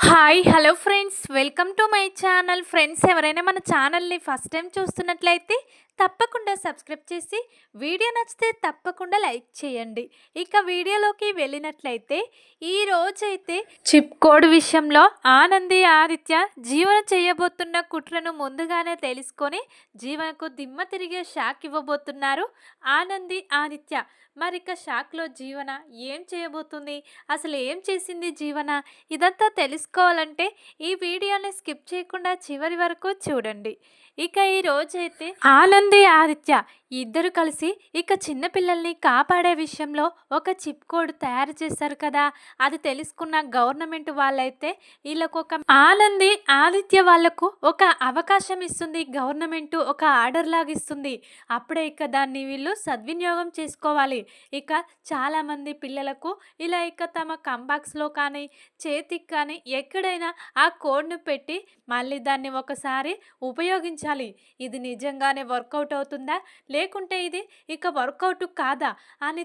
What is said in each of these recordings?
Hi hello friends, welcome to my channel. Friends, ఎవరైనా మన ఛానల్ని ఫస్ట్ టైం చూస్తున్నట్లయితే తప్పకుండా సబ్స్క్రైబ్ చేసి వీడియో నచ్చితే తప్పకుండా లైక్ చేయండి. ఇక వీడియోలోకి వెళ్ళినట్లయితే ఈ రోజైతే చిప్ కోడ్ విషయంలో ఆనంది ఆదిత్య జీవన చేయబోతున్న కుట్రను ముందుగానే తెలుసుకొని జీవనకు దిమ్మ తిరిగే షాక్ ఇవ్వబోతున్నారు ఆనంది ఆదిత్య. మరిక షాక్లో జీవన ఏం చేయబోతుంది, అసలు ఏం చేసింది జీవన, ఇదంతా తెలుసుకోవాలంటే ఈ వీడియోని స్కిప్ చేయకుండా చివరి వరకు చూడండి. ఇక ఈ రోజైతే ఆనంది ఆదిత్య ఇద్దరు కలిసి ఇక చిన్నపిల్లల్ని కాపాడే విషయంలో ఒక చిప్ కోడ్ తయారు చేశారు కదా. అది తెలుసుకున్న గవర్నమెంట్ వాళ్ళైతే వీళ్ళకు ఒక ఆనంది ఆదిత్య వాళ్లకు ఒక అవకాశం ఇస్తుంది. గవర్నమెంట్ ఒక ఆర్డర్ లాగా ఇస్తుంది. అప్పుడే ఇక దాన్ని వీళ్ళు సద్వినియోగం చేసుకోవాలి. ఇక చాలామంది పిల్లలకు ఇలా ఇక తమ కంబాక్స్లో కానీ చేతికి కానీ ఎక్కడైనా ఆ కోడ్ను పెట్టి మళ్ళీ దాన్ని ఒకసారి ఉపయోగించాలి. ఇది నిజంగానే వర్కౌట్ అవుతుందా, లేకుంటే ఇది ఇక వర్కౌట్ కాదా అని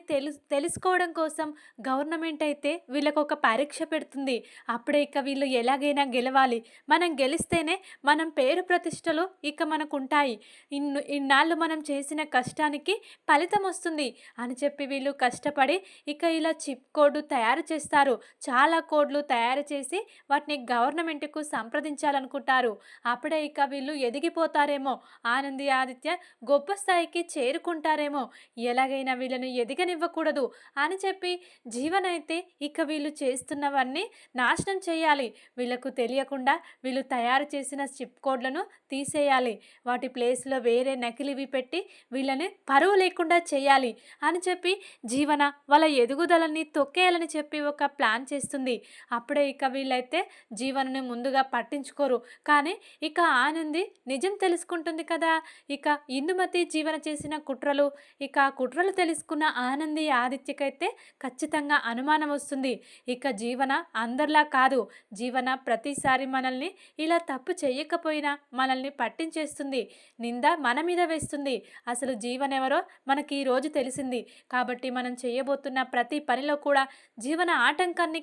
తెలుసుకోవడం కోసం గవర్నమెంట్ అయితే వీళ్ళకు ఒక పరీక్ష పెడుతుంది. అప్పుడే ఇక వీళ్ళు ఎలాగైనా గెలవాలి, మనం గెలిస్తేనే మనం పేరు ప్రతిష్టలు ఇక మనకు ఉంటాయి, ఇన్నాళ్ళు మనం చేసిన కష్టానికి ఫలితం వస్తుంది అని చెప్పి వీళ్ళు కష్టపడి ఇక ఇలా చిప్ కోడ్ తయారు చేస్తారు. చాలా కోడ్లు తయారు చేసి వాటిని గవర్నమెంట్కు సంప్రదించాలనుకుంటారు. అప్పుడే ఇక వీళ్ళు ఎదిగిపోతారేమో, ఆనంది ఆదిత్య గొప్ప స్థాయికి చేరుకుంటారేమో, ఎలాగైనా వీళ్ళను ఎదిగనివ్వకూడదు అని చెప్పి జీవన అయితే ఇక వీళ్ళు చేస్తున్నవన్నీ నాశనం చేయాలి. వీళ్ళకు తెలియకుండా వీళ్ళు తయారు చేసిన చిప్ కోడ్లను తీసేయాలి. వాటి ప్లేస్లో వేరే నకిలీవి పెట్టి వీళ్ళని పరువు లేకుండా చేయాలి అని చెప్పి జీవన వాళ్ళ ఎదుగుదలని తొక్కేయాలని చెప్పి ఒక ప్లాన్ చేస్తుంది. అప్పుడే ఇక వీళ్ళైతే జీవనని ముందుగా పట్టించుకోరు. కానీ ఇక ఆనంది నిజం తెలుసుకుంటుంది కదా. ఇక ఇందుమతి జీవన చేసిన కుట్రలు, ఇక ఆ కుట్రలు తెలుసుకున్న ఆనంది ఆదిత్యకైతే ఖచ్చితంగా అనుమానం వస్తుంది. ఇక జీవన అందరిలా కాదు, జీవన ప్రతిసారి మనల్ని ఇలా తప్పు చేయకపోయినా మనల్ని పట్టించేస్తుంది, నింద మన మీద వేస్తుంది. అసలు జీవన ఎవరో మనకి ఈరోజు తెలిసింది. కాబట్టి మనం చేయబోతున్న ప్రతి పనిలో కూడా జీవన ఆటంకాన్ని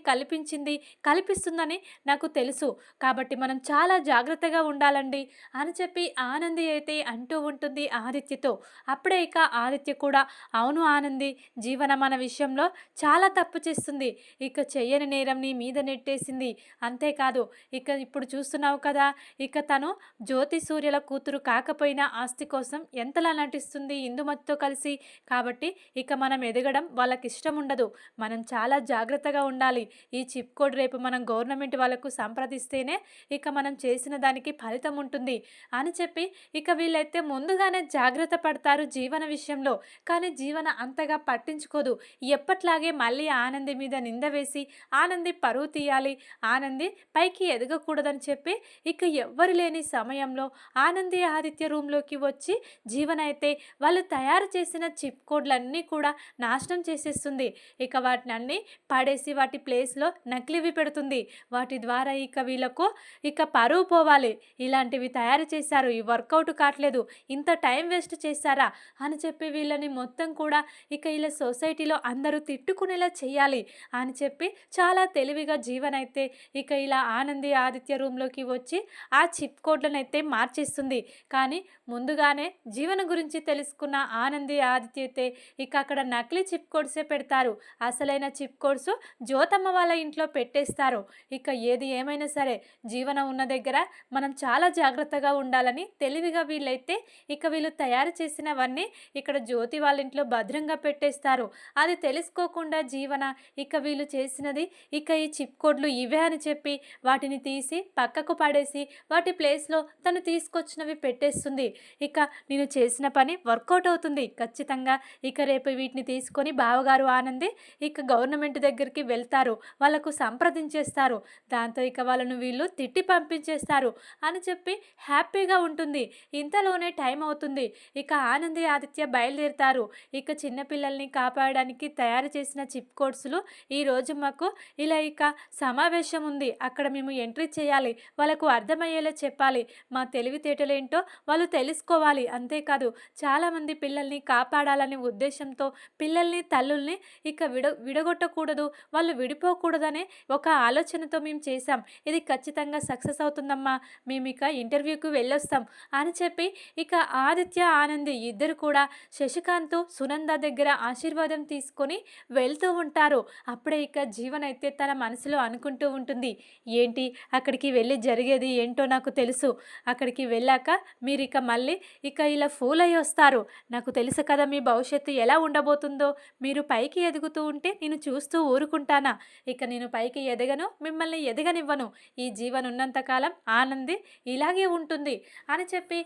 కల్పిస్తుందని నాకు తెలుసు. కాబట్టి మనం చాలా జాగ్రత్తగా ఉండాలండి అని చెప్పి ఆనంది అయితే అంటూ ఉంటుంది ఆదిత్యతో. అప్పుడే ఇక ఆదిత్య కూడా అవును ఆనంది, జీవన మన విషయంలో చాలా తప్పు చేస్తుంది, ఇక చెయ్యని నేరం నీ మీద నెట్టేసింది. అంతేకాదు ఇక ఇప్పుడు చూస్తున్నావు కదా, ఇక తను జ్యోతి సూర్యల కూతురు కాకపోయినా ఆస్తి కోసం ఎంతలా నటిస్తుంది ఇందుమతితో కలిసి. కాబట్టి ఇక మనం ఎదగడం వాళ్ళకి ఇష్టం ఉండదు. మనం చాలా జాగ్రత్తగా ఉండాలి. ఈ చిప్ కోడ్ రేపు మనం గవర్నమెంట్ వాళ్ళకు సంప్రదిస్తేనే ఇక మనం చేసిన దానికి ఫలితం ఉంటుంది అని చెప్పి ఇక వీళ్ళైతే ముందుగానే జాగ్రత్త పడతారు జీవన విషయంలో. కానీ జీవన అంతగా పట్టించుకోదు. ఎప్పట్లాగే మళ్ళీ ఆనంది మీద నింద వేసి ఆనంది పరువు తీయాలి, ఆనంది పైకి ఎదగకూడదని చెప్పి ఇక ఎవ్వరు లేని సమయంలో ఆనంది ఆదిత్య రూమ్లోకి వచ్చి జీవన అయితే వాళ్ళు తయారు చేసిన చిప్ కోడ్లన్నీ కూడా నాశనం చేసేస్తుంది. ఇక వాటిని అన్నీ పడేసి వాటి ప్లేస్లో నకిలీవి పెడుతుంది. వాటి ద్వారా ఇక వీళ్ళకు ఇక పరువు పోవాలి, ఇలాంటివి తయారు చేశారు, ఈ వర్కౌట్ కావట్లేదు, ఇంత టైం వేస్ట్ చేశారా అని చెప్పి వీళ్ళని మొత్తం కూడా ఇక ఇలా సొసైటీలో అందరూ తిట్టుకునేలా చేయాలి అని చెప్పి చాలా తెలివిగా జీవన్ అయితే ఇక ఇలా ఆనంది ఆదిత్య రూమ్లోకి వచ్చి ఆ చిప్ కోడ్లను అయితే మార్చేస్తుంది. కానీ ముందుగానే జీవన గురించి తెలుసుకున్న ఆనంది ఆదిత్య అయితే ఇక అక్కడ నకిలీ చిప్ కోడ్సే పెడతారు. అసలైన చిప్ కోడ్స్ జ్యోతమ్మ వాళ్ళ ఇంట్లో పెట్టేస్తారు. ఇక ఏది ఏమైనా సరే జీవన ఉన్న దగ్గర మనం చాలా జాగ్రత్తగా ఉండాలని తెలివిగా వీళ్ళైతే ఇక వీళ్ళు తయారు చేసినవన్నీ ఇక్కడ జ్యోతి వాళ్ళ ఇంట్లో భద్రంగా పెట్టేస్తారు. అది తెలుసుకోకుండా జీవన ఇక వీళ్ళు చేసినది ఇక ఈ చిప్ కోడ్లు ఇవే అని చెప్పి వాటిని తీసి పక్కకు పడేసి వాటి ప్లేస్లో తను తీసుకొచ్చినవి పెట్టేస్తుంది. ఇక నేను చేసిన పని వర్కౌట్ అవుతుంది ఖచ్చితంగా. ఇక రేపు వీటిని తీసుకొని బావగారు ఆనంది ఇక గవర్నమెంట్ దగ్గరికి వెళ్తారు, వాళ్ళకు సంప్రదించేస్తారు. దాంతో ఇక వాళ్ళను వీళ్ళు తిట్టి పంపించేస్తారు అని చెప్పి హ్యాపీగా ఉంటుంది. ఇంతలోనే టైం అవుతుంది. ఇక ఆనంది, ఆదిత్య బయలుదేరుతారు. ఇక చిన్న పిల్లల్ని కాపాడడానికి తయారు చేసిన చిప్ కోడ్స్‌లు ఈరోజు మాకు ఇలా ఇక సమావేశం ఉంది. అక్కడ మేము ఎంట్రీ చేయాలి. వాళ్ళకు అర్థమయ్యేలా చెప్పాలి. మా తెలివితేటలేంటో వాళ్ళు తెలుసుకోవాలి. అంతేకాదు చాలామంది పిల్లల్ని కాపాడాలనే ఉద్దేశంతో పిల్లల్ని, తల్లుల్ని ఇక విడగొట్టకూడదు. వాళ్ళు విడిపోకూడదనే ఒక ఆలోచనతో మేము చేశాం. ఇది ఖచ్చితంగా సక్సెస్ అవుతుందమ్మా. మేమిక ఇంటర్వ్యూకి వెళ్ళొస్తాం అని చెప్పి ఇక ఆదిత్య, ఆనంది ఇద్దరు కూడా శశికాంత్, సునంద దగ్గర ఆశీర్వాదం తీసుకొని వెళ్తూ ఉంటారు. అప్పుడే ఇక జీవన్ అయితే తన మనసులో అనుకుంటూ ఉంటుంది, ఏంటి అక్కడికి వెళ్ళి జరిగేది ఏంటో నాకు తెలుసు. అక్కడికి వెళ్ళాక మీరిక మళ్ళీ ఇక ఇలా ఫూల్ అయ్యి వస్తారు. నాకు తెలుసు కదా మీ భవిష్యత్తు ఎలా ఉండబోతుందో. మీరు పైకి ఎదుగుతూ ఉంటే నేను చూస్తూ ఊరుకుంటానా? ఇక నేను పైకి ఎదగను, మిమ్మల్ని ఎదగనివ్వను. ఈ జీవన్ ఉన్నంతకాలం ఆనంది ఇలాగే ఉంటుంది అని చెప్పి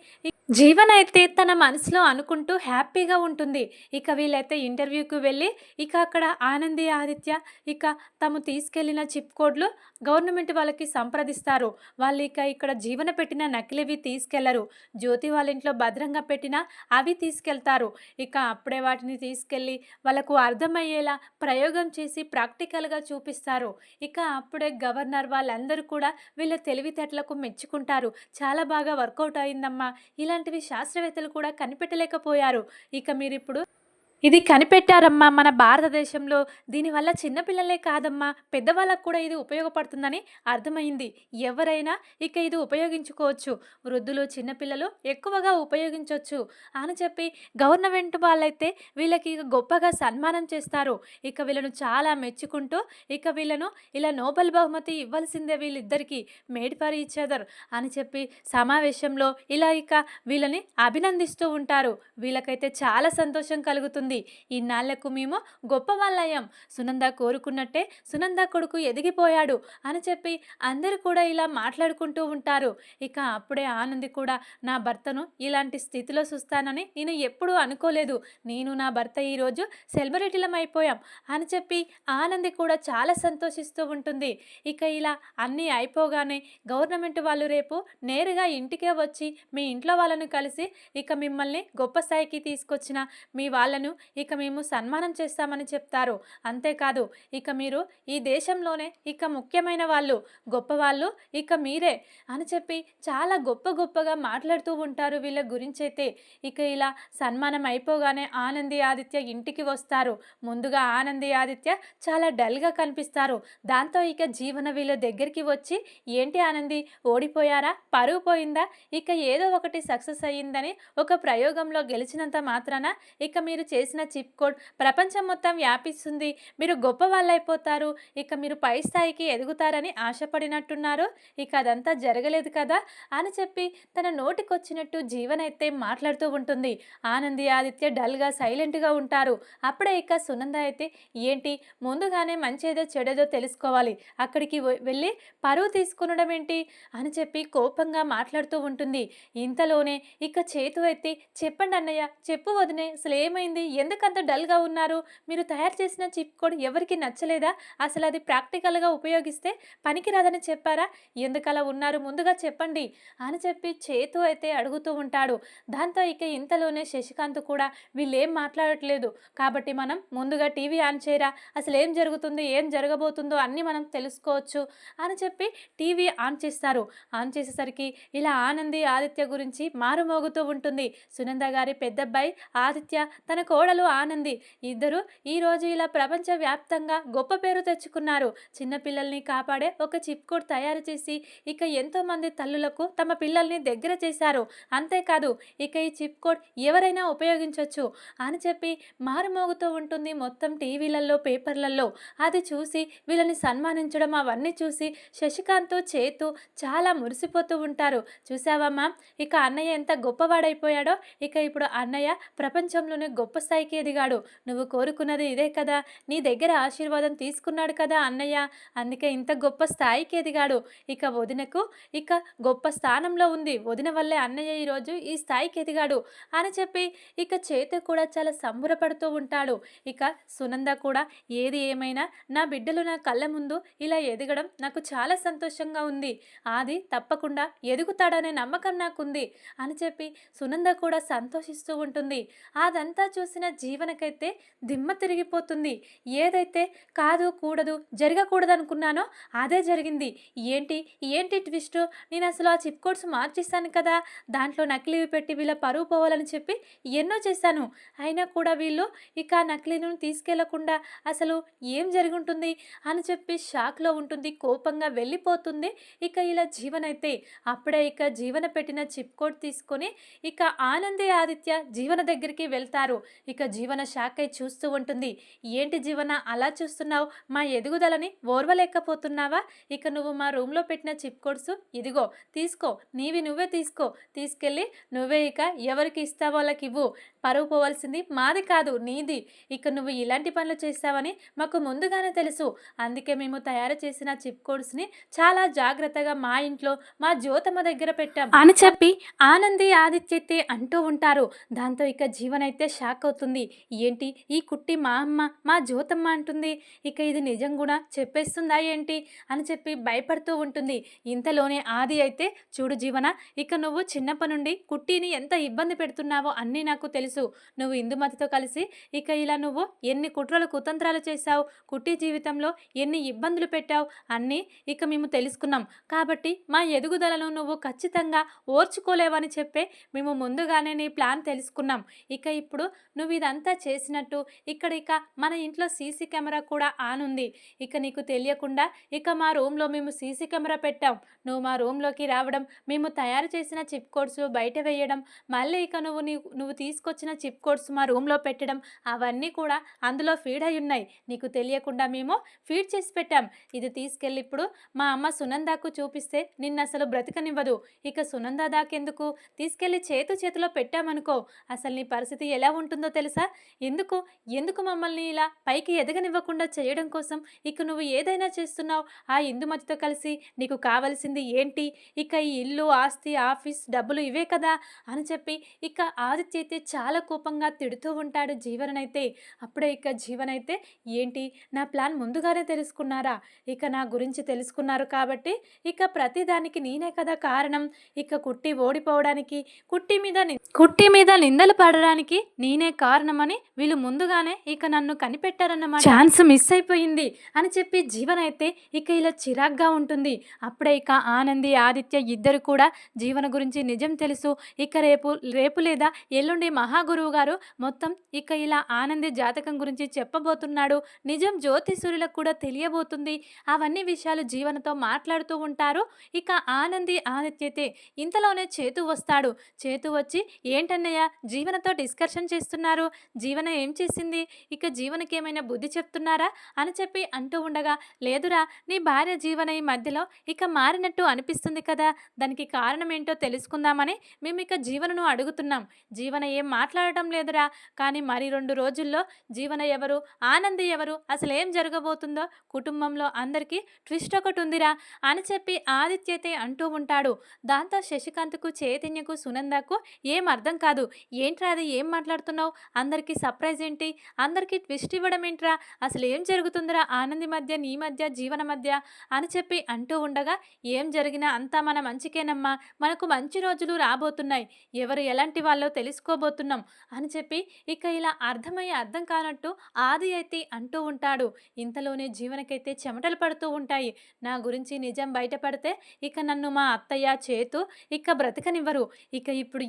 జీవన్ అయితే తన మనసులో అనుకుంటూ హ్యాపీగా ఉంటుంది. ఇక వీళ్ళైతే ఇంటర్వ్యూకి వెళ్ళి ఇక అక్కడ ఆనంది, ఆదిత్య ఇక తాము తీసుకెళ్లిన చిప్ కోడ్లు గవర్నమెంట్ వాళ్ళకి సంప్రదిస్తారు. వాళ్ళు ఇక ఇక్కడ జీవన పెట్టిన నకిలీవి తీసుకెళ్లరు. జ్యోతి వాళ్ళ ఇంట్లో భద్రంగా పెట్టిన అవి తీసుకెళ్తారు. ఇక అప్పుడే వాటిని తీసుకెళ్ళి వాళ్ళకు అర్థమయ్యేలా ప్రయోగం చేసి ప్రాక్టికల్గా చూపిస్తారు. ఇక అప్పుడే గవర్నర్ వాళ్ళందరూ కూడా వీళ్ళ తెలివితేటలకు మెచ్చుకుంటారు. చాలా బాగా వర్కౌట్ అయిందమ్మా, ఇలాంటివి శాస్త్రవేత్తలు కూడా కనిపెట్టలేకపోయారు. ఇక మీరిప్పుడు ఇది కనిపెట్టారమ్మా మన భారతదేశంలో. దీనివల్ల చిన్నపిల్లలే కాదమ్మా, పెద్దవాళ్ళకు కూడా ఇది ఉపయోగపడుతుందని అర్థమైంది. ఎవరైనా ఇక ఇది ఉపయోగించుకోవచ్చు. వృద్ధులు, చిన్నపిల్లలు ఎక్కువగా ఉపయోగించవచ్చు అని చెప్పి గవర్నమెంట్ వాళ్ళైతే వీళ్ళకి ఇక గొప్పగా సన్మానం చేస్తారు. ఇక వీళ్ళను చాలా మెచ్చుకుంటూ ఇక వీళ్ళను ఇలా నోబెల్ బహుమతి ఇవ్వాల్సిందే వీళ్ళిద్దరికీ, మేడ్ ఫర్ ఈచ్ అదర్ అని చెప్పి సమావేశంలో ఇలా ఇక వీళ్ళని అభినందిస్తూ ఉంటారు. వీళ్ళకైతే చాలా సంతోషం కలుగుతుంది. ఇన్నాళ్లకు మేము గొప్ప వాళ్ళయ్యాం. సునంద కోరుకున్నట్టే సునంద కొడుకు ఎదిగిపోయాడు అని చెప్పి అందరూ కూడా ఇలా మాట్లాడుకుంటూ ఉంటారు. ఇక అప్పుడే ఆనంది కూడా, నా భర్తను ఇలాంటి స్థితిలో చూస్తానని నేను ఎప్పుడూ అనుకోలేదు. నేను నా భర్త ఈరోజు సెలబ్రిటీలం అయిపోయాం అని చెప్పి ఆనంది కూడా చాలా సంతోషిస్తూ ఉంటుంది. ఇక ఇలా అన్నీ అయిపోగానే గవర్నమెంట్ వాళ్ళు రేపు నేరుగా ఇంటికే వచ్చి మీ ఇంట్లో వాళ్ళను కలిసి ఇక మిమ్మల్ని గొప్ప స్థాయికి తీసుకొచ్చిన మీ వాళ్ళను ఇక మేము సన్మానం చేస్తామని చెప్తారు. అంతేకాదు ఇక మీరు ఈ దేశంలోనే ఇక ముఖ్యమైన వాళ్ళు, గొప్పవాళ్ళు ఇక మీరే అని చెప్పి చాలా గొప్పగా మాట్లాడుతూ ఉంటారు వీళ్ళ గురించి అయితే. ఇక ఇలా సన్మానం అయిపోగానే ఆనంది, ఆదిత్య ఇంటికి వస్తారు. ముందుగా ఆనంది, ఆదిత్య చాలా డల్గా కనిపిస్తారు. దాంతో ఇక జీవన వీళ్ళ దగ్గరికి వచ్చి, ఏంటి ఆనంది ఓడిపోయారా, పరువు పోయిందా, ఇక ఏదో ఒకటి సక్సెస్ అయ్యిందని ఒక ప్రయోగంలో గెలిచినంత మాత్రాన ఇక మీరు చేసిన చిప్ కోడ్ ప్రపంచం మొత్తం వ్యాపిస్తుంది, మీరు గొప్ప వాళ్ళైపోతారు, ఇక మీరు పై స్థాయికి ఎదుగుతారని ఆశపడినట్టున్నారు. ఇక అదంతా జరగలేదు కదా అని చెప్పి తన నోటికొచ్చినట్టు జీవన్ అయితే మాట్లాడుతూ ఉంటుంది. ఆనంది, ఆదిత్య డల్గా సైలెంట్గా ఉంటారు. అప్పుడే ఇక సునంద అయితే, ఏంటి ముందుగానే మంచేదో చెడేదో తెలుసుకోవాలి, అక్కడికి వెళ్ళి పరువు తీసుకునడం ఏంటి అని చెప్పి కోపంగా మాట్లాడుతూ ఉంటుంది. ఇంతలోనే ఇక చేతు అయితే, చెప్పండి అన్నయ్య, చెప్పు వదినే, అసలు ఏమైంది, ఎందుకంత డల్గా ఉన్నారు, మీరు తయారు చేసిన చిప్ కోడ్ ఎవరికి నచ్చలేదా, అసలు అది ప్రాక్టికల్గా ఉపయోగిస్తే పనికిరాదని చెప్పారా, ఎందుకలా ఉన్నారు ముందుగా చెప్పండి అని చెప్పి చేతు అయితే అడుగుతూ ఉంటాడు. దాంతో ఇక ఇంతలోనే శశికాంత్ కూడా, వీళ్ళేం మాట్లాడట్లేదు కాబట్టి మనం ముందుగా టీవీ ఆన్ చేయరా, అసలు ఏం జరుగుతుంది, ఏం జరగబోతుందో అన్నీ మనం తెలుసుకోవచ్చు అని చెప్పి టీవీ ఆన్ చేస్తారు. ఆన్ చేసేసరికి ఇలా ఆనంది, ఆదిత్య గురించి మారుమోగుతూ ఉంటుంది. సునంద గారి పెద్దబ్బాయి ఆదిత్య, తన కోడలు ఆనంది ఇద్దరు ఈరోజు ఇలా ప్రపంచవ్యాప్తంగా గొప్ప పేరు తెచ్చుకున్నారు. చిన్నపిల్లల్ని కాపాడే ఒక చిప్ కోడ్ తయారు చేసి ఇక ఎంతోమంది తల్లులకు తమ పిల్లల్ని దగ్గర చేశారు. అంతేకాదు ఇక ఈ చిప్ కోడ్ ఎవరైనా ఉపయోగించవచ్చు అని చెప్పి మారుమోగుతూ ఉంటుంది మొత్తం టీవీలలో, పేపర్లలో. అది చూసి వీళ్ళని సన్మానించడం అవన్నీ చూసి శశికాంత్, చేతు చాలా మురిసిపోతూ ఉంటారు. చూసావమ్మా, ఇక అన్నయ్య ఎంత గొప్పవాడైపోయాడో, ఇక ఇప్పుడు అన్నయ్య ప్రపంచంలోనే గొప్ప స్థాయి స్థాయికి ఎదిగాడు. నువ్వు కోరుకున్నది ఇదే కదా! నీ దగ్గర ఆశీర్వాదం తీసుకున్నాడు కదా అన్నయ్య. అందుకే ఇంత గొప్ప స్థాయికి ఎదిగాడు. ఇక వదినకు ఇక గొప్ప స్థానంలో ఉంది. వదిన వల్లే అన్నయ్య ఈరోజు ఈ స్థాయికి ఎదిగాడు అని చెప్పి ఇక చేతు కూడా చాలా సంబరపడుతూ ఉంటాడు. ఇక సునంద కూడా ఏది ఏమైనా నా బిడ్డలు నా కళ్ళ ముందు ఇలా ఎదగడం నాకు చాలా సంతోషంగా ఉంది. ఆది తప్పకుండా ఎదుగుతాడనే నమ్మకం నాకుంది అని చెప్పి సునంద కూడా సంతోషిస్తూ ఉంటుంది. అదంతా చూసిన జీవనకైతే దిమ్మ తిరిగిపోతుంది. ఏదైతే కాదు కూడదు జరగకూడదు అనుకున్నానో అదే జరిగింది. ఏంటి ఏంటి ట్విస్ట్? నేను అసలు ఆ చిప్ కోడ్స్ మార్చేస్తాను కదా, దాంట్లో నకిలీవి పెట్టి వీళ్ళ పరువు పోవాలని చెప్పి ఎన్నో చేశాను. అయినా కూడా వీళ్ళు ఇక ఆ నకిలీలను తీసుకెళ్లకుండా అసలు ఏం జరుగుంటుంది అని చెప్పి షాక్లో ఉంటుంది. కోపంగా వెళ్ళిపోతుంది. ఇక ఇలా జీవనైతే అప్పుడే ఇక జీవన పెట్టిన చిప్ కోడ్ తీసుకొని ఇక ఆనంది ఆదిత్య జీవన దగ్గరికి వెళ్తారు. ఇక జీవన షాక్ అయి చూస్తూ ఉంటుంది. ఏంటి జీవన అలా చూస్తున్నావు? మా ఎదుగుదలని ఓర్వలేకపోతున్నావా? ఇక నువ్వు మా రూమ్లో పెట్టిన చిప్ కోడ్స్ ఇదిగో తీసుకో, నీవి నువ్వే తీసుకో, తీసుకెళ్ళి నువ్వే ఇక ఎవరికి ఇస్తావో వాళ్ళకి ఇవ్వు. పరువు పోవాల్సింది మాది కాదు నీది. ఇక నువ్వు ఇలాంటి పనులు చేస్తావని మాకు ముందుగానే తెలుసు. అందుకే మేము తయారు చేసిన చిప్ కోడ్స్ని చాలా జాగ్రత్తగా మా ఇంట్లో మా జ్యోతమ్మ దగ్గర పెట్టాం అని చెప్పి ఆనంది ఆదిత్యతే అంటూ ఉంటారు. దాంతో ఇక జీవనైతే షాక్ అవుతుంది. ఏంటి ఈ కుట్టి మా అమ్మ మా జ్యోతమ్మ అంటుంది, ఇక ఇది నిజం కూడా చెప్పేస్తుందా ఏంటి అని చెప్పి భయపడుతూ ఉంటుంది. ఇంతలోనే ఆది అయితే చూడు జీవన, ఇక నువ్వు చిన్నప్పటి నుండి కుట్టిని ఎంత ఇబ్బంది పెడుతున్నావో అన్నీ నాకు తెలుసు. నువ్వు ఇందుమతితో కలిసి ఇక ఇలా నువ్వు ఎన్ని కుట్రలు కుతంత్రాలు చేశావు, కుట్టి జీవితంలో ఎన్ని ఇబ్బందులు పెట్టావు అన్నీ ఇక మేము తెలుసుకున్నాం. కాబట్టి మా ఎదుగుదలను నువ్వు ఖచ్చితంగా ఓర్చుకోలేవని చెప్పే మేము ముందుగానే నీ ప్లాన్ తెలుసుకున్నాం. ఇక ఇప్పుడు నువ్వు ఇదంతా చేసినట్టు ఇక్కడ ఇక మన ఇంట్లో సీసీ కెమెరా కూడా ఆన్ ఉంది. ఇక నీకు తెలియకుండా ఇక మా రూమ్లో మేము సీసీ కెమెరా పెట్టాం. నువ్వు మా రూమ్లోకి రావడం, మేము తయారు చేసిన చిప్ కోడ్స్ బయట వేయడం, మళ్ళీ ఇక నువ్వు తీసుకొచ్చిన చిప్ కోడ్స్ మా రూమ్లో పెట్టడం, అవన్నీ కూడా అందులో ఫీడ్ అయి ఉన్నాయి. నీకు తెలియకుండా మేము ఫీడ్ చేసి పెట్టాం. ఇది తీసుకెళ్ళి ఇప్పుడు మా అమ్మ సునందాకు చూపిస్తే నిన్ను అసలు బ్రతకనివ్వదు. ఇక సునంద దాకెందుకు, తీసుకెళ్ళి చేతిలో పెట్టామనుకో అసలు నీ పరిస్థితి ఎలా ఉంటుందో తెలుసా? ఎందుకు ఎందుకు మమ్మల్ని ఇలా పైకి ఎదగనివ్వకుండా చేయడం కోసం ఇక నువ్వు ఏదైనా చేస్తున్నావు. ఆ ఇందుమతితో కలిసి నీకు కావలసింది ఏంటి? ఇక ఈ ఇల్లు, ఆస్తి, ఆఫీస్, డబ్బులు ఇవే కదా అని చెప్పి ఇక ఆదిత్య అయితే చాలా కోపంగా తిడుతూ ఉంటాడు జీవనైతే. అప్పుడే ఇక జీవనైతే ఏంటి నా ప్లాన్ ముందుగానే తెలుసుకున్నారా? ఇక నా గురించి తెలుసుకున్నారు కాబట్టి ఇక ప్రతిదానికి నేనే కదా కారణం. ఇక కుట్టి ఓడిపోవడానికి, కుట్టి మీద నిందలు పడడానికి నేనే కారణమని వీళ్ళు ముందుగానే ఇక నన్ను కనిపెట్టారన్నమాట. ఛాన్స్ మిస్ అయిపోయింది అని చెప్పి జీవనైతే ఇక ఇలా చిరాగ్గా ఉంటుంది. అప్పుడే ఇక ఆనంది ఆదిత్య ఇద్దరు కూడా జీవన గురించి నిజం తెలుసు. ఇక రేపు లేదా ఎల్లుండి మహాగురువు గారు మొత్తం ఇక ఇలా ఆనంది జాతకం గురించి చెప్పబోతున్నాడు. నిజం జ్యోతిషులకు కూడా తెలియబోతుంది. అవన్నీ విషయాలు జీవనతో మాట్లాడుతూ ఉంటారు. ఇక ఆనంది ఆదిత్యతే ఇంతలోనే చేతు వస్తాడు. చేతు వచ్చి ఏంటన్నయ్య జీవనతో డిస్కషన్ చేస్తున్నారు, జీవన ఏం చేసింది, ఇక జీవనకి ఏమైనా బుద్ధి చెప్తున్నారా అని చెప్పి అంటూ ఉండగా, లేదురా నీ భార్య జీవన ఈ మధ్యలో ఇక మారినట్టు అనిపిస్తుంది కదా, దానికి కారణం ఏంటో తెలుసుకుందామని మేము ఇక జీవనను అడుగుతున్నాం. జీవన ఏం మాట్లాడటం లేదురా, కానీ మరి 2 రోజుల్లో జీవన ఎవరు, ఆనంది ఎవరు, అసలు ఏం జరగబోతుందో కుటుంబంలో అందరికీ ట్విస్ట్ ఒకటి ఉందిరా అని చెప్పి ఆదిత్యతే అంటూ ఉంటాడు. దాంతో శశికాంత్కు, చైతన్యకు, సునందకు ఏం అర్థం కాదు. ఏంట్రా అది, ఏం మాట్లాడుతున్నావు, అందరికీ సర్ప్రైజ్ ఏంటి, అందరికీ ట్విస్ట్ ఇవ్వడం ఏంట్రా, అసలు ఏం జరుగుతుందిరా ఆనంది మధ్య, నీ మధ్య, జీవన మధ్య అని చెప్పి అంటూ ఉండగా, ఏం జరిగినా అంతా మన మంచికేనమ్మా, మనకు మంచి రోజులు రాబోతున్నాయి, ఎవరు ఎలాంటి వాళ్ళో తెలుసుకోబోతున్నాం అని చెప్పి ఇక ఇలా అర్థం కానట్టు ఆది అయితే అంటూ ఉంటాడు. ఇంతలోనే జీవనకైతే చెమటలు పడుతూ ఉంటాయి. నా గురించి నిజం బయటపడితే ఇక నన్ను మా అత్తయ్య చేతు ఇక బ్రతకనివ్వరు. ఇక ఇప్పుడు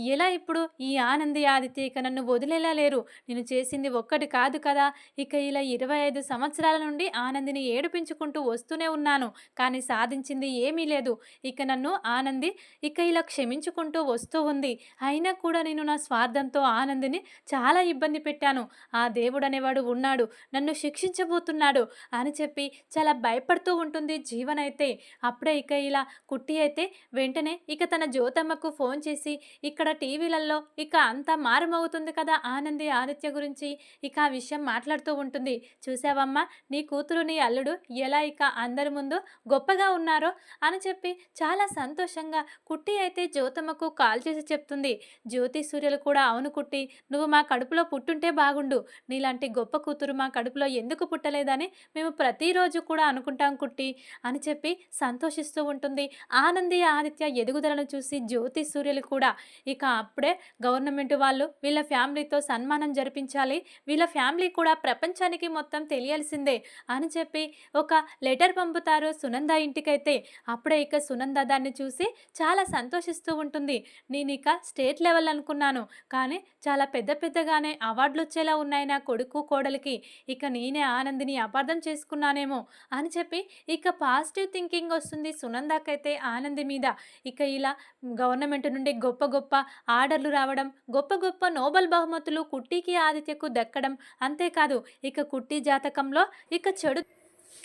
ఎలా ఇప్పుడు ఈ ఆనంది ఆదిత్య ఇక నన్ను వదిలేలా లేరు. నేను చేసింది ఒక్కటి కాదు కదా, ఇక ఇలా 25 సంవత్సరాల నుండి ఆనందిని ఏడిపించుకుంటూ వస్తూనే ఉన్నాను, కానీ సాధించింది ఏమీ లేదు. ఇక నన్ను ఆనంది ఇక ఇలా క్షమించుకుంటూ వస్తూ ఉంది. అయినా కూడా నేను నా స్వార్థంతో ఆనందిని చాలా ఇబ్బంది పెట్టాను. ఆ దేవుడు అనేవాడు ఉన్నాడు, నన్ను శిక్షించబోతున్నాడు అని చెప్పి చాలా భయపడుతూ ఉంటుంది జీవనైతే. అప్పుడే ఇక ఇలా కుట్టి అయితే వెంటనే ఇక తన జ్యోతమ్మకు ఫోన్ చేసి, ఇక్కడ టీవీలలో ఇక అంతా మారుమవుతుంది ఉంటుంది కదా ఆనంది ఆదిత్య గురించి. ఇక ఆ విషయం మాట్లాడుతూ ఉంటుంది. చూసావమ్మా, నీ కూతురు నీ అల్లుడు ఎలా ఇక అందరి ముందు గొప్పగా ఉన్నారో అని చెప్పి చాలా సంతోషంగా కుట్టి అయితే జ్యోతమ్మకు కాల్ చేసి చెప్తుంది. జ్యోతి సూర్యలు కూడా అవును కుట్టి, నువ్వు మా కడుపులో పుట్టుంటే బాగుండు, నీలాంటి గొప్ప కూతురు మా కడుపులో ఎందుకు పుట్టలేదని మేము ప్రతిరోజు కూడా అనుకుంటాం కుట్టి అని చెప్పి సంతోషిస్తూ ఉంటుంది. ఆనంది ఆదిత్య ఎదుగుదలను చూసి జ్యోతి సూర్యలు కూడా ఇక అప్పుడే గవర్నమెంట్ వాళ్ళు వీళ్ళ ఫ్యామిలీతో సన్మానం జరిపించాలి, వీళ్ళ ఫ్యామిలీ కూడా ప్రపంచానికి మొత్తం తెలియాల్సిందే అని చెప్పి ఒక లెటర్ పంపుతారు సునంద ఇంటికైతే. అప్పుడే ఇక సునంద దాన్ని చూసి చాలా సంతోషిస్తూ ఉంటుంది. నేను ఇక స్టేట్ లెవెల్ అనుకున్నాను, కానీ చాలా పెద్ద పెద్దగానే అవార్డులు వచ్చేలా ఉన్నాయి నా కొడుకు కోడలికి, ఇక నేనే ఆనందిని అపార్థం చేసుకున్నానేమో అని చెప్పి ఇక పాజిటివ్ థింకింగ్ వస్తుంది సునందకైతే ఆనంది మీద. ఇక ఇలా గవర్నమెంట్ నుండి గొప్ప గొప్ప ఆర్డర్లు రావడం, గొప్ప గొప్ప నోబెల్ బహుమతులు కుట్టికి ఆదిత్యకు దక్కడం, అంతేకాదు ఇక కుట్టి జాతకంలో ఇక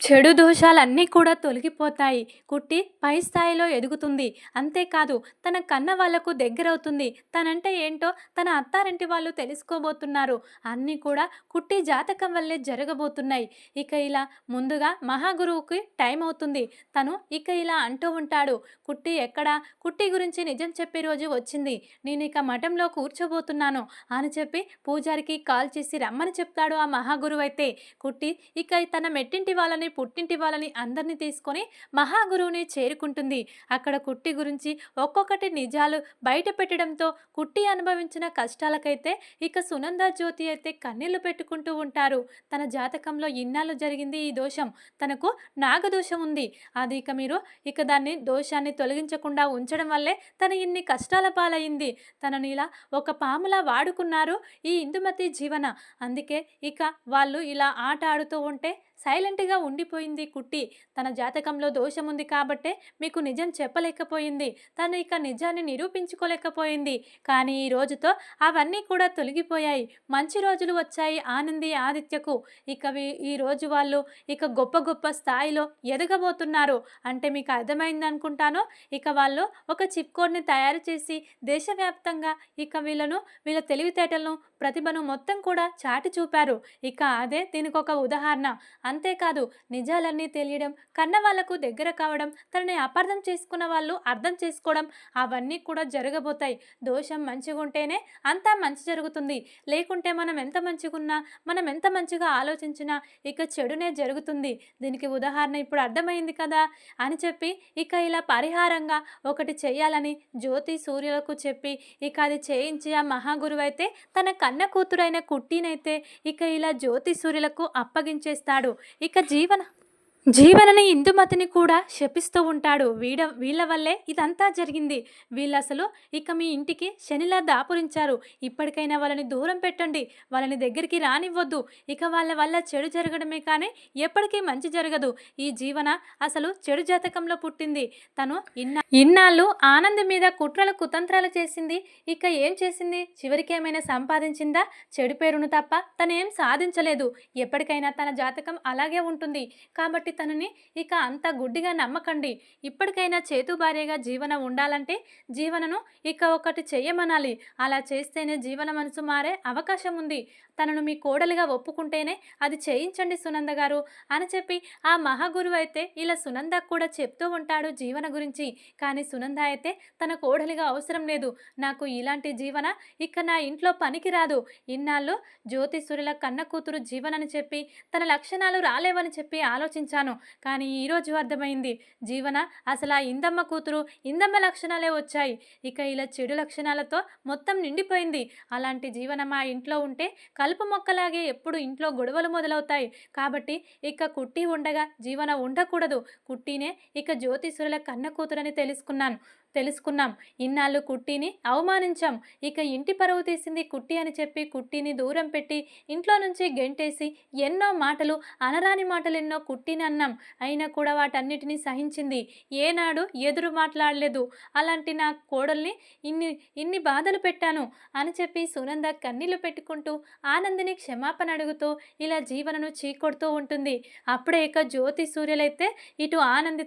చెడు దోషాలన్నీ కూడా తొలగిపోతాయి. కుట్టి పై స్థాయిలో ఎదుగుతుంది. అంతేకాదు తన కన్న వాళ్లకు దగ్గరవుతుంది. తనంటే ఏంటో తన అత్తారింటి వాళ్ళు తెలుసుకోబోతున్నారు. అన్నీ కూడా కుట్టి జాతకం వల్లే జరగబోతున్నాయి. ఇక ఇలా ముందుగా మహాగురువుకి టైం అవుతుంది. తను ఇక ఇలా అంటూ ఉంటాడు, కుట్టి ఎక్కడా, కుట్టి గురించి నిజం చెప్పే రోజు వచ్చింది, నేను ఇక మఠంలో కూర్చోబోతున్నాను అని చెప్పి పూజారికి కాల్ చేసి రమ్మని చెప్తాడు ఆ మహాగురువు అయితే. కుట్టి ఇక తన మెట్టింటి వాళ్ళని పుట్టింటి వాళ్ళని అందరినీ తీసుకొని మహాగురువుని చేరుకుంటుంది. అక్కడ కుట్టి గురించి ఒక్కొక్కటి నిజాలు బయట పెట్టడంతో కుట్టి అనుభవించిన కష్టాలకైతే ఇక సునంద జ్యోతి అయితే కన్నీళ్లు పెట్టుకుంటూ ఉంటారు. తన జాతకంలో ఇన్నాళ్ళు జరిగింది ఈ దోషం, తనకు నాగదోషం ఉంది, అది ఇక మీరు ఇక దాన్ని దోషాన్ని తొలగించకుండా ఉంచడం వల్లే తన ఇన్ని కష్టాల పాలయ్యింది. తనని ఇలా ఒక పాములా వాడుకున్నారు ఈ ఇందుమతి జీవన. అందుకే ఇక వాళ్ళు ఇలా ఆట ఆడుతూ ఉంటే సైలెంట్గా ఉండిపోయింది కుట్టి. తన జాతకంలో దోషం ఉంది కాబట్టే మీకు నిజం చెప్పలేకపోయింది, తను ఇక నిజాన్ని నిరూపించుకోలేకపోయింది. కానీ ఈ రోజుతో అవన్నీ కూడా తొలగిపోయాయి. మంచి రోజులు వచ్చాయి ఆనంది ఆదిత్యకు. ఇక ఈ రోజు వాళ్ళు ఇక గొప్ప గొప్ప స్థాయిలో ఎదగబోతున్నారు. అంటే మీకు అర్థమైంది అనుకుంటాను. ఇక వాళ్ళు ఒక చిప్ కోడ్ని తయారు చేసి దేశవ్యాప్తంగా ఇక వీళ్ళ తెలివితేటలను ప్రతిభను మొత్తం కూడా చాటి చూపారు. ఇక అదే దీనికి ఒక ఉదాహరణ. అంతేకాదు నిజాలన్నీ తెలియడం, కన్న వాళ్లకు దగ్గర కావడం, తనని అపార్థం చేసుకున్న వాళ్ళు అర్థం చేసుకోవడం, అవన్నీ కూడా జరగబోతాయి. దోషం మంచిగా ఉంటేనే అంతా మంచి జరుగుతుంది, లేకుంటే మనం ఎంత మంచిగున్నా, మనం ఎంత మంచిగా ఆలోచించినా ఇక చెడునే జరుగుతుంది. దీనికి ఉదాహరణ ఇప్పుడు అర్థమైంది కదా అని చెప్పి ఇక ఇలా పరిహారంగా ఒకటి చేయాలని జ్యోతి సూర్యులకు చెప్పి ఇక అది చేయించి ఆ మహాగురువు అయితే తన కన్న కూతురైన కుట్టినైతే ఇక ఇలా జ్యోతి సూర్యులకు అప్పగించేస్తాడు. ఇక జీవనని ఇందుమతిని కూడా శపిస్తూ ఉంటాడు. వీళ్ళ వల్లే ఇదంతా జరిగింది. వీళ్ళు అసలు ఇక మీ ఇంటికి శనిలా దాపురించారు. ఇప్పటికైనా వాళ్ళని దూరం పెట్టండి, వాళ్ళని దగ్గరికి రానివ్వద్దు. ఇక వాళ్ళ వల్ల చెడు జరగడమే కానీ ఎప్పటికీ మంచి జరగదు. ఈ జీవన అసలు చెడు జాతకంలో పుట్టింది. తను ఇన్నాళ్ళు ఆనంద్ మీద కుట్రలు కుతంత్రాలు చేసింది. ఇక ఏం చేసింది? చివరికి ఏమైనా సంపాదించిందా? చెడు పేరును తప్ప తనేం సాధించలేదు. ఎప్పటికైనా తన జాతకం అలాగే ఉంటుంది. కాబట్టి తనని ఇక అంత గుడ్డిగా నమ్మకండి. ఇప్పటికైనా చేతు భార్యగా జీవన ఉండాలంటే జీవనను ఇక ఒకటి చెయ్యమనాలి. అలా చేస్తేనే జీవన మనసు మారే అవకాశం ఉంది. తనను మీ కోడలిగా ఒప్పుకుంటేనే అది చేయించండి సునంద గారు అని చెప్పి ఆ మహాగురువు అయితే ఇలా సునందకు కూడా చెప్తూ ఉంటాడు జీవన గురించి. కానీ సునంద అయితే తన కోడలిగా అవసరం లేదు, నాకు ఇలాంటి జీవన ఇక నా ఇంట్లో పనికి రాదు. ఇన్నాళ్ళు జ్యోతిష్యుల కన్న కూతురు జీవనని చెప్పి తన లక్షణాలు రాలేవని చెప్పి ఆలోచించాను. కానీ ఈరోజు అర్థమైంది, జీవన అసలు ఆ ఇందమ్మ కూతురు, ఇందమ్మ లక్షణాలే వచ్చాయి. ఇక ఇలా చెడు లక్షణాలతో మొత్తం నిండిపోయింది. అలాంటి జీవన మా ఇంట్లో ఉంటే కలుపు మొక్కలాగే ఎప్పుడు ఇంట్లో గొడవలు మొదలవుతాయి. కాబట్టి ఇక కుట్టి ఉండగా జీవన ఉండకూడదు. కుట్టినే ఇక జ్యోతిష్యుల కన్న కూతురని తెలుసుకున్నాం. ఇన్నాళ్ళు కుట్టిని అవమానించాం. ఇక ఇంటి పరువు తీసింది కుట్టి అని చెప్పి కుట్టిని దూరం పెట్టి ఇంట్లో నుంచి గెంటేసి ఎన్నో మాటలు, అనరాని మాటలు ఎన్నో కుట్టిని అన్నాం. అయినా కూడా వాటన్నిటినీ సహించింది. ఏనాడు ఎదురు మాట్లాడలేదు. అలాంటి నా కోడల్ని ఇన్ని బాధలు పెట్టాను అని చెప్పి సునంద కన్నీళ్లు పెట్టుకుంటూ ఆనందిని క్షమాపణ అడుగుతూ ఇలా జీవనను చీకొడుతూ ఉంటుంది. అప్పుడే ఇక జ్యోతి సూర్యులైతే ఇటు ఆనంది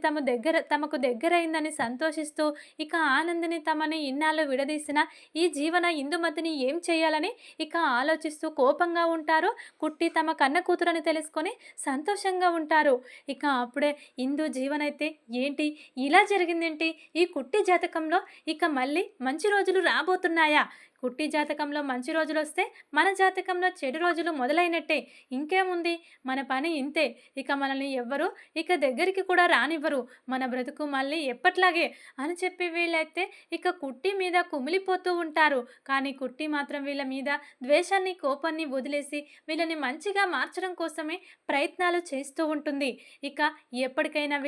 తమకు దగ్గరైందని సంతోషిస్తూ ఇక ఆనందిని తమని ఇన్నాళ్ళు విడదీసిన ఈ జీవన ఇందుమతిని ఏం చేయాలని ఇక ఆలోచిస్తూ కోపంగా ఉంటారు. కుట్టి తమ కన్న కూతురని తెలుసుకొని సంతోషంగా ఉంటారు. ఇక అప్పుడే ఇందు జీవనైతే ఏంటి ఇలా జరిగిందేంటి? ఈ కుట్టి జాతకంలో ఇక మళ్ళీ మంచి రోజులు రాబోతున్నాయా? కుట్టి జాతకంలో మంచి రోజులొస్తే మన జాతకంలో చెడు రోజులు మొదలైనట్టే. ఇంకేముంది, మన పని ఇంతే. ఇక మనల్ని ఎవ్వరు ఇక దగ్గరికి కూడా రానివ్వరు. మన బ్రతుకు మళ్ళీ ఎప్పట్లాగే అని చెప్పి వీళ్ళైతే ఇక కుట్టి మీద కుమిలిపోతూ ఉంటారు. కానీ కుట్టి మాత్రం వీళ్ళ మీద ద్వేషాన్ని, కోపాన్ని వదిలేసి వీళ్ళని మంచిగా మార్చడం కోసమే ప్రయత్నాలు చేస్తూ ఉంటుంది. ఇక ఎప్పటికైనా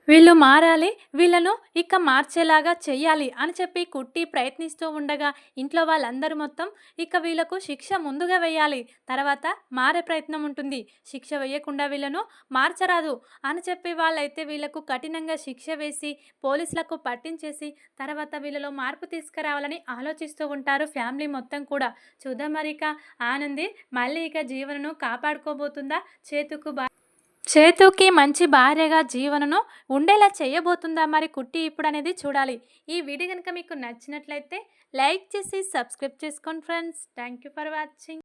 వీళ్ళు మారాలి, వీళ్ళను ఇక మార్చేలాగా చెయ్యాలి అని చెప్పి కుట్టి ప్రయత్నిస్తూ ఉండగా ఇంట్లో వాళ్ళందరూ మొత్తం ఇక వీళ్ళకు శిక్ష ముందుగా వేయాలి, తర్వాత మారే ప్రయత్నం ఉంటుంది, శిక్ష వేయకుండా వీళ్ళను మార్చరాదు అని చెప్పి వాళ్ళైతే వీళ్ళకు కఠినంగా శిక్ష వేసి పోలీసులకు పట్టించేసి తర్వాత వీళ్ళలో మార్పు తీసుకురావాలని ఆలోచిస్తూ ఉంటారు ఫ్యామిలీ మొత్తం కూడా. చూద్దాం మరి ఇక ఆనంది మళ్ళీ ఇక జీవనను కాపాడుకోబోతుందా, చేతుకి మంచి భార్యగా జీవనను ఉండేలా చేయబోతుందా మరి కుట్టి ఇప్పుడు అనేది చూడాలి. ఈ వీడియో కనుక మీకు నచ్చినట్లయితే లైక్ చేసి సబ్స్క్రైబ్ చేసుకోండి friends. Thank you for watching.